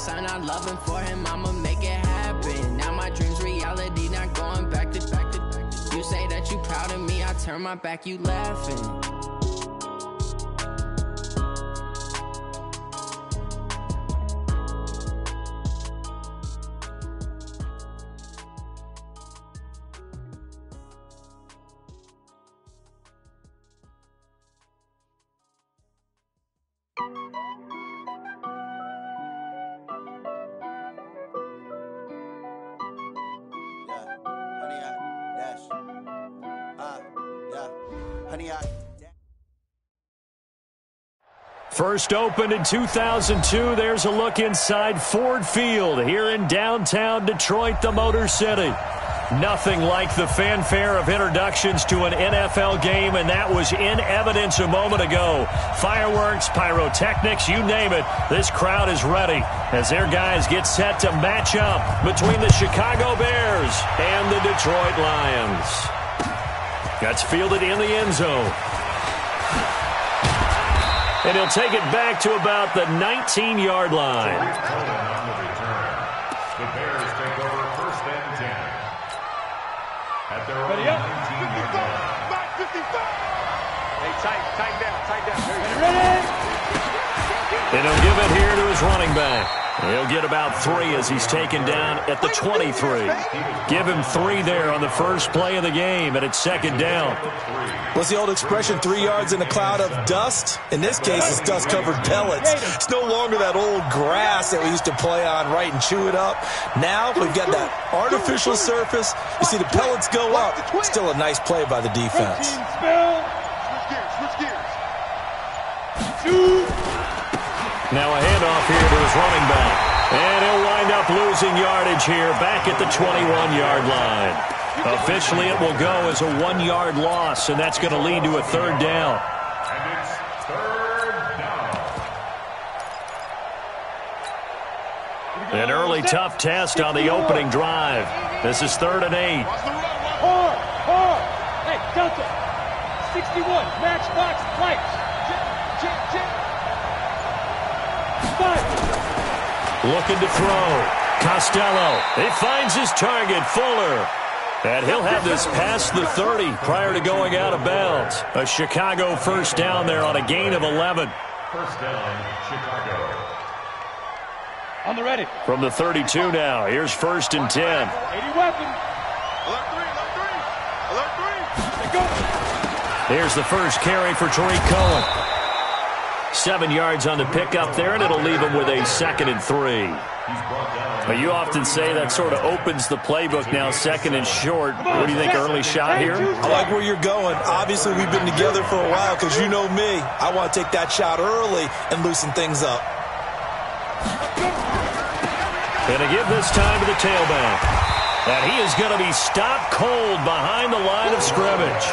son, I love him for him, I'ma make it happen. Now my dream's reality, not going back to. You say that you proud of me, I turn my back, you laughing. First opened in 2002, there's a look inside Ford Field here in downtown Detroit, the Motor City. Nothing like the fanfare of introductions to an NFL game, and that was in evidence a moment ago. Fireworks, pyrotechnics, you name it, this crowd is ready as their guys get set to match up between the Chicago Bears and the Detroit Lions. That's fielded in the end zone. And he'll take it back to about the 19-yard line. The Bears take over first and 10. At their own 19-yard line. 55. Hey, tight down. Ready? And he'll give it here to his running back. He'll get about 3 as he's taken down at the 23. Give him 3 there on the first play of the game, and it's second down. What's the old expression, 3 yards in a cloud of dust? In this case, it's dust-covered pellets. It's no longer that old grass that we used to play on, right, and chew it up. Now we've got that artificial surface. You see the pellets go up. Still a nice play by the defense. Switch gears. Now a handoff here to his running back. And he'll wind up losing yardage here back at the 21-yard line. Officially, it will go as a 1-yard loss, and that's going to lead to a third down. And it's third down. An early tough test on the opening drive. This is 3rd and 8. Hard. Hey, Delta. 61, matchbox lights. Looking to throw. Costello. He finds his target, Fuller. And he'll have this past the 30 prior to going out of bounds. A Chicago first down there on a gain of 11. First down, Chicago. On the ready. From the 32 now. Here's 1st and 10. 80 weapon. Alert 3. Go. Here's the first carry for Tariq Cohen. 7 yards on the pickup there, and it'll leave him with a 2nd and 3. But you often say that sort of opens the playbook now, 2nd and short. What do you think, early shot here? I like where you're going. Obviously, we've been together for a while because you know me. I want to take that shot early and loosen things up. And to give this time to the tailback. And he is going to be stopped cold behind the line of scrimmage.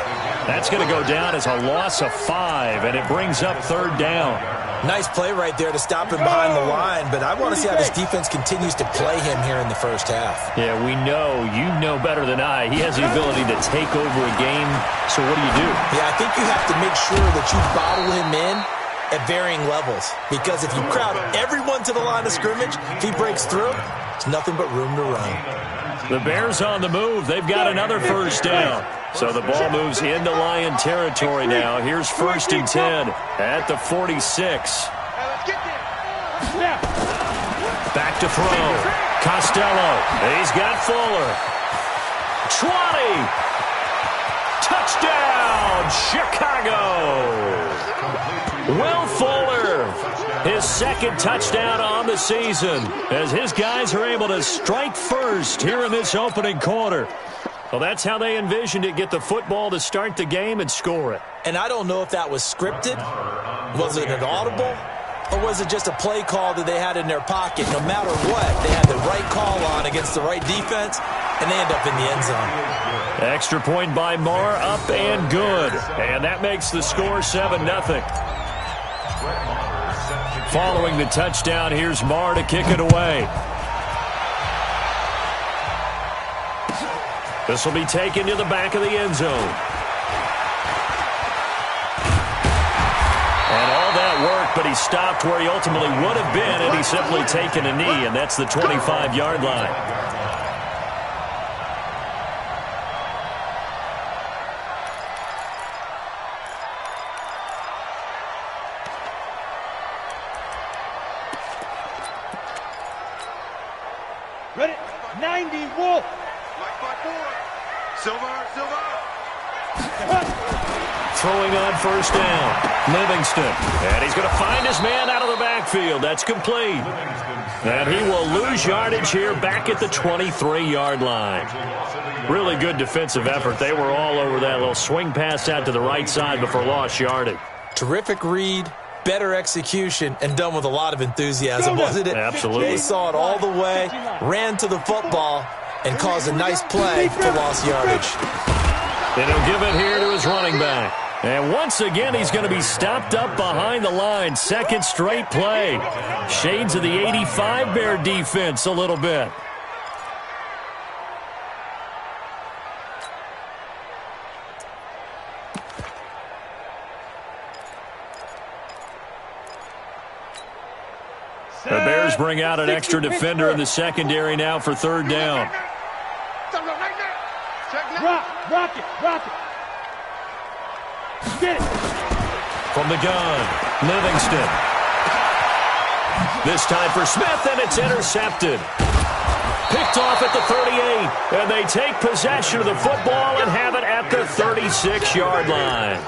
That's going to go down as a loss of 5, and it brings up 3rd down. Nice play right there to stop him behind the line, but I want to see how this defense continues to play him here in the first half. Yeah, we know. You know better than I. He has the ability to take over a game, so what do you do? Yeah, I think you have to make sure that you bottle him in at varying levels, because if you crowd everyone to the line of scrimmage, if he breaks through, there's nothing but room to run. The Bears on the move. They've got another first down. So the ball moves into Lion territory now. Here's 1st and 10 at the 46. Back to throw. Costello. He's got Fuller. 20. Touchdown, Chicago. Will Fuller, his 2nd touchdown on the season, as his guys are able to strike first here in this opening quarter. Well, that's how they envisioned it, get the football to start the game and score it. And I don't know if that was scripted. Was it an audible? Or was it just a play call that they had in their pocket? No matter what, they had the right call on against the right defense, and they end up in the end zone. Extra point by Marr, up and good. And that makes the score 7-0. Following the touchdown, here's Marr to kick it away. This will be taken to the back of the end zone. And all that work, but he stopped where he ultimately would have been had he simply taken a knee, and that's the 25-yard line. Ready? 90, Wolf. Silver. Throwing on first down, Livingston. And he's going to find his man out of the backfield. That's complete. And he will lose yardage here back at the 23-yard line. Really good defensive effort. They were all over that little swing pass out to the right side before lost yardage. Terrific read, better execution, and done with a lot of enthusiasm, wasn't it? Absolutely. They saw it all the way, ran to the football, and caused a nice play for lost yardage. And he'll give it here to his running back. And once again, he's going to be stopped up behind the line. Second straight play. Shades of the 85 Bear defense a little bit. The Bears bring out an extra defender in the secondary now for third down. Rock it. Get it. From the gun, Livingston. This time for Smith, and it's intercepted. Picked off at the 38, and they take possession of the football and have it at the 36-yard line.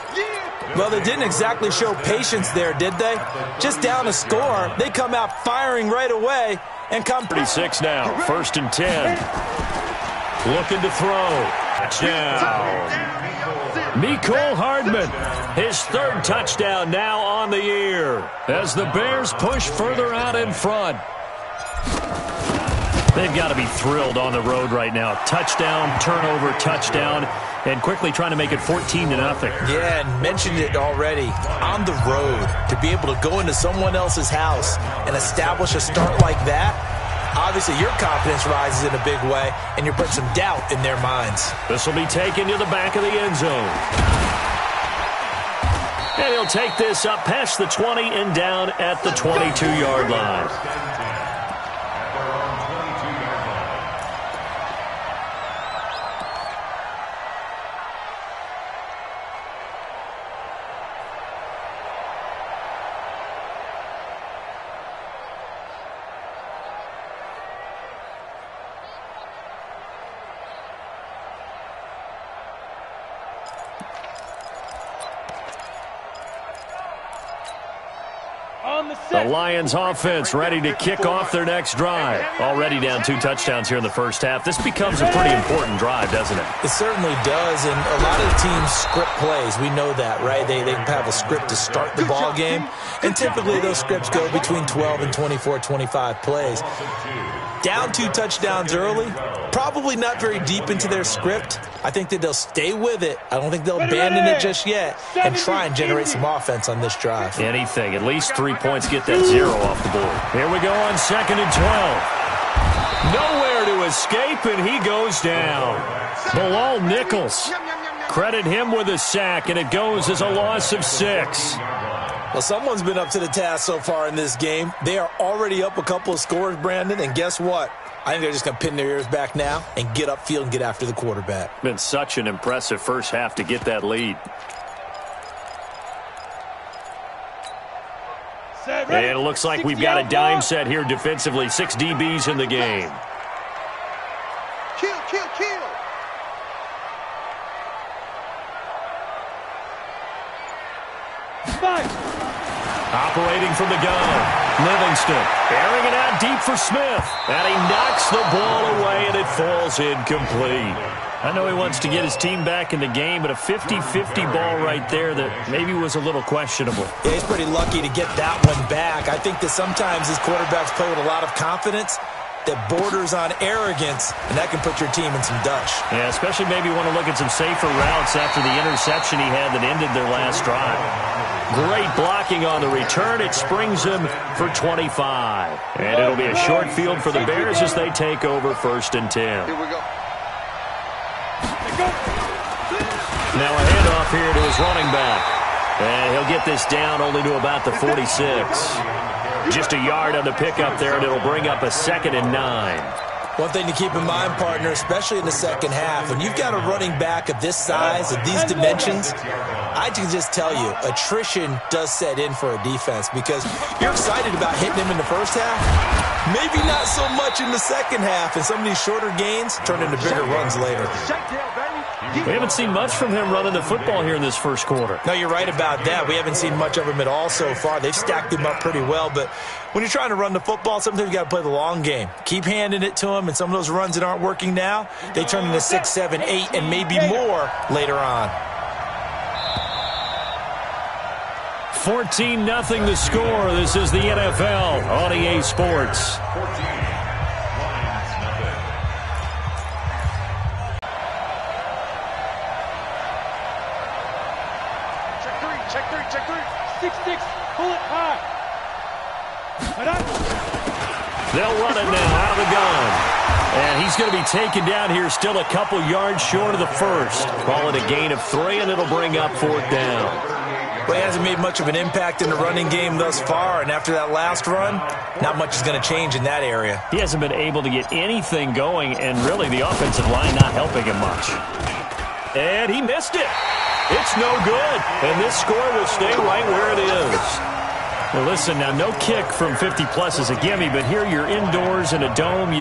Well, they didn't exactly show patience there, did they? Just down a score, they come out firing right away and come. 36 now, 1st and 10. Looking to throw. Touchdown. Mecole Hardman, his third touchdown now on the year as the Bears push further out in front. They've got to be thrilled on the road right now. Touchdown, turnover, touchdown, and quickly trying to make it 14-0. Yeah, and mentioned it already. On the road, to be able to go into someone else's house and establish a start like that, obviously your confidence rises in a big way, and you put some doubt in their minds. This will be taken to the back of the end zone. And he'll take this up past the 20 and down at the 22-yard line. The Lions offense ready to kick off their next drive. Already down 2 touchdowns here in the first half. This becomes a pretty important drive, doesn't it? It certainly does, and a lot of the teams script plays. We know that, right? They have a script to start the ball game, and typically those scripts go between 12 and 24, 25 plays. Down 2 touchdowns early, probably not very deep into their script. I think that they'll stay with it. I don't think they'll abandon it just yet and try and generate some offense on this drive. Anything. At least 3 points, get that 0 off the board. Here we go on 2nd and 12. Nowhere to escape, and he goes down. Bilal Nichols. Credit him with a sack, and it goes as a loss of 6. Well, someone's been up to the task so far in this game. They are already up a couple of scores, Brandon, and guess what? I think they're just going to pin their ears back now and get upfield and get after the quarterback. Been such an impressive first half to get that lead. And it looks like we've got a dime set here defensively. 6 DBs in the game. Kill. Operating from the gun, Livingston airing it out deep for Smith, and he knocks the ball away, and it falls incomplete. I know he wants to get his team back in the game, but a 50-50 ball right there that maybe was a little questionable. Yeah, he's pretty lucky to get that one back. I think that sometimes these quarterbacks play with a lot of confidence that borders on arrogance, and that can put your team in some Dutch. Yeah, especially maybe want to look at some safer routes after the interception he had that ended their last drive. Great blocking on the return. It springs him for 25. And it'll be a short field for the Bears as they take over 1st and 10. Here we go. Now a handoff here to his running back. And he'll get this down only to about the 46. Just a yard on the pickup there, and it'll bring up a 2nd and 9. One thing to keep in mind, partner, especially in the second half, when you've got a running back of this size, of these dimensions, I can just tell you, attrition does set in for a defense because you're excited about hitting him in the first half. Maybe not so much in the second half, and some of these shorter gains turn into bigger runs later. We haven't seen much from him running the football here in this first quarter. No, you're right about that. We haven't seen much of him at all so far. They've stacked him up pretty well, but when you're trying to run the football, sometimes you got to play the long game. Keep handing it to him, and some of those runs that aren't working now, they turn into 6, 7, 8, and maybe more later on. 14-0 the score. This is the NFL on EA Sports. Check three. 6-6. Pull it high. They'll run it now out of the gun. And he's going to be taken down here, still a couple yards short of the first. Call it a gain of 3, and it'll bring up 4th down. Well, he hasn't made much of an impact in the running game thus far, and after that last run, not much is going to change in that area. He hasn't been able to get anything going, and really the offensive line not helping him much. And he missed it. It's no good, and this score will stay right where it is. Well, listen, now no kick from 50-plus is a gimme, but here you're indoors in a dome.